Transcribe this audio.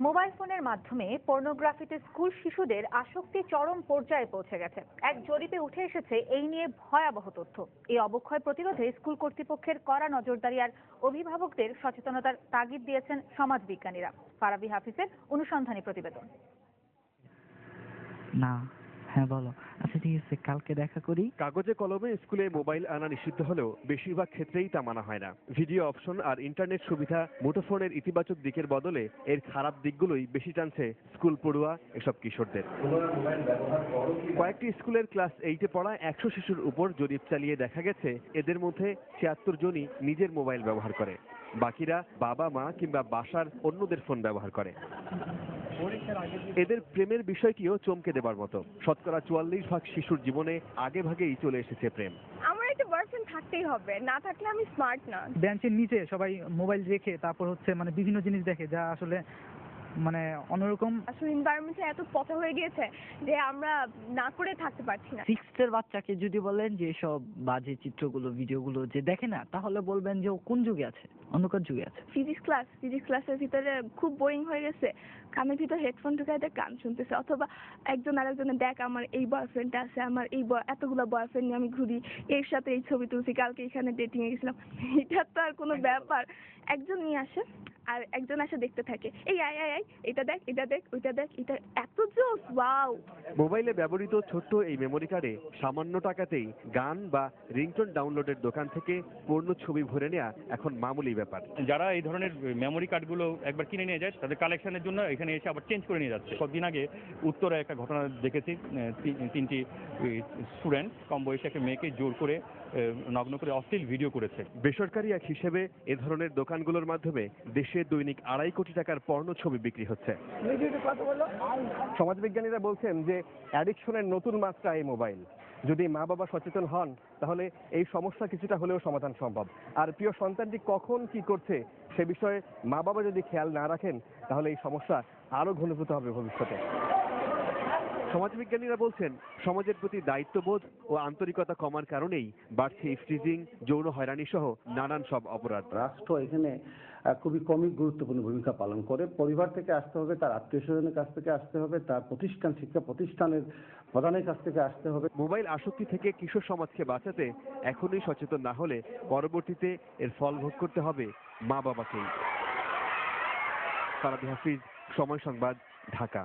Mobile ফোনের মাধ্যমে পর্নোগ্রাফিতে school শিশুদের আসক্তি চরম পর্যায়ে পৌঁছে গেছে। এক জরিপে উঠে এসেছে এই নিয়ে ভয়াবহ তথ্য। এই অবক্ষয় প্রতিরোধে স্কুল কর্তৃপক্ষের কড়া নজরদারি আর অভিভাবকদের সচেতনতার তাগিদ দিয়েছেন সমাজবিজ্ঞানীরা। ফারাবি হাফিজের অনুসন্ধানী প্রতিবেদন। না, হ্যাঁ বলো। আচ্ছা ঠিক আছে, কালকে দেখা করি। কাগজে কলমে স্কুলে মোবাইল আনা নিষিদ্ধ হলেও বেশিরভাগ ক্ষেত্রেই তা মানা হয় না। ভিডিও অপশন আর ইন্টারনেট সুবিধা মুঠোফোনের ইতিবাচক দিকের বদলে এর খারাপ দিকগুলোই বেশি টানছে স্কুল পড়ুয়া এসব কিশোরদের। কয়েকটি স্কুলের ক্লাস 8-এ পড়া 100 শিশুর উপর জরিপ চালিয়ে দেখা গেছে এদের মধ্যে 76 জনই নিজের মোবাইল ব্যবহার করে, বাকিরা বাবা মা কিংবা বাসার অন্যদের ফোন ব্যবহার করে। এদের প্রেমের বিষয়টিও চমকে দেবার মতো। শতকরা 44% শিশুর জীবনে আগে ভাগেই চলে এসেছে প্রেম। আমার একটা বয়ফ্রেন্ড থাকতেই হবে, না থাকলে আমি স্মার্ট না। বেঞ্চের নিচে সবাই মোবাইল রেখে তারপর বিভিন্ন জিনিস দেখে, যা আসলে অন্যরকম। আসলে এনভায়রনমেন্টে এত পচা হয়ে গিয়েছে যে আমরা না করে থাকতে পারছি না। 6th-এর বাচ্চাকে যদি বলেন যে সব বাজে চিত্রগুলো ভিডিওগুলো যে দেখে না, তাহলে বলবেন যে ও কোন যুগে আছে, অন্ধকার যুগে আছে। ফিজিক্স ক্লাসের ভিতরে খুব বোরিং হয়ে গেছে, কানের ভিতরে হেডফোন ঢুকাই দিয়ে গান শুনতেছে, অথবা একজন আরেকজনের দেখ আমার এই বয়ফ্রেন্ড আছে, আমার এই এতগুলো বয়ফ্রেন্ড নিয়ে আমি ঘুরি, এর সাথে এই ছবি তুলছি, কালকে এখানে ডেটিং এ গেছিলাম। এটা তো আর কোনো ব্যাপার। একজন নিয়ে আসে আর একজন আসে দেখতে থাকে, এই আয় আয় আয়, এটা দেখ ওইটা দেখ, এটা এত জোস, ওয়াও। মোবাইলে ব্যবহৃত ছোট্ট এই মেমোরি কার্ডে সামান্য টাকাতেই গান বা রিংটোন ডাউনলোডের দোকান থেকে পূর্ণ ছবি ভরে নেওয়া এখন মামুলি ব্যাপার। যারা এই ধরনের মেমোরি কার্ডগুলো একবার কিনে নিয়ে যায় তাদের কালেকশনের জন্য এখানে এসে আবার চেঞ্জ করে নিয়ে যাচ্ছে। কয়েকদিন আগে উত্তরে একটা ঘটনা দেখেছি, 3টি স্টুডেন্ট কম বয়সী একটা মেয়েকে জোর করে নগ্ন করে অশ্লীল ভিডিও করেছে। বেসরকারি এক হিসেবে এ ধরনের দোকানগুলোর মাধ্যমে দেশে দৈনিক 2.5 কোটি টাকার পর্নো ছবি বিক্রি হচ্ছে। সমাজবিজ্ঞানীরা বলছেন যে অ্যাডিকশনের নতুন মাত্রা এই মোবাইল। যদি মা বাবা সচেতন হন তাহলে এই সমস্যা কিছুটা হলেও সমাধান সম্ভব। আর প্রিয় সন্তানটি কখন কি করছে সে বিষয়ে মা বাবা যদি খেয়াল না রাখেন তাহলে এই সমস্যা আরো ঘনীভূত হবে ভবিষ্যতে। সমাজবিজ্ঞানীরা বলছেন সমাজের প্রতি দায়িত্ববোধ ও আন্তরিকতা কমার কারণেই বাড়ছে ইফটিজিং, যৌন হয়রানি সহ নানান সব অপরাধ। রাষ্ট্র এখানে খুবই কমই গুরুত্বপূর্ণ ভূমিকা পালন করে। পরিবার থেকে আসতে হবে, তার আত্মীয় স্বজনের কাছ থেকে আসতে হবে, তার শিক্ষা প্রতিষ্ঠানের প্রধানের কাছ থেকে আসতে হবে। মোবাইল আসক্তি থেকে কিশোর সমাজকে বাঁচাতে এখনই সচেতন না হলে পরবর্তীতে এর ফল ভোগ করতে হবে মা বাবাকেই। ফারাবি হাফিজ, সময় সংবাদ, ঢাকা।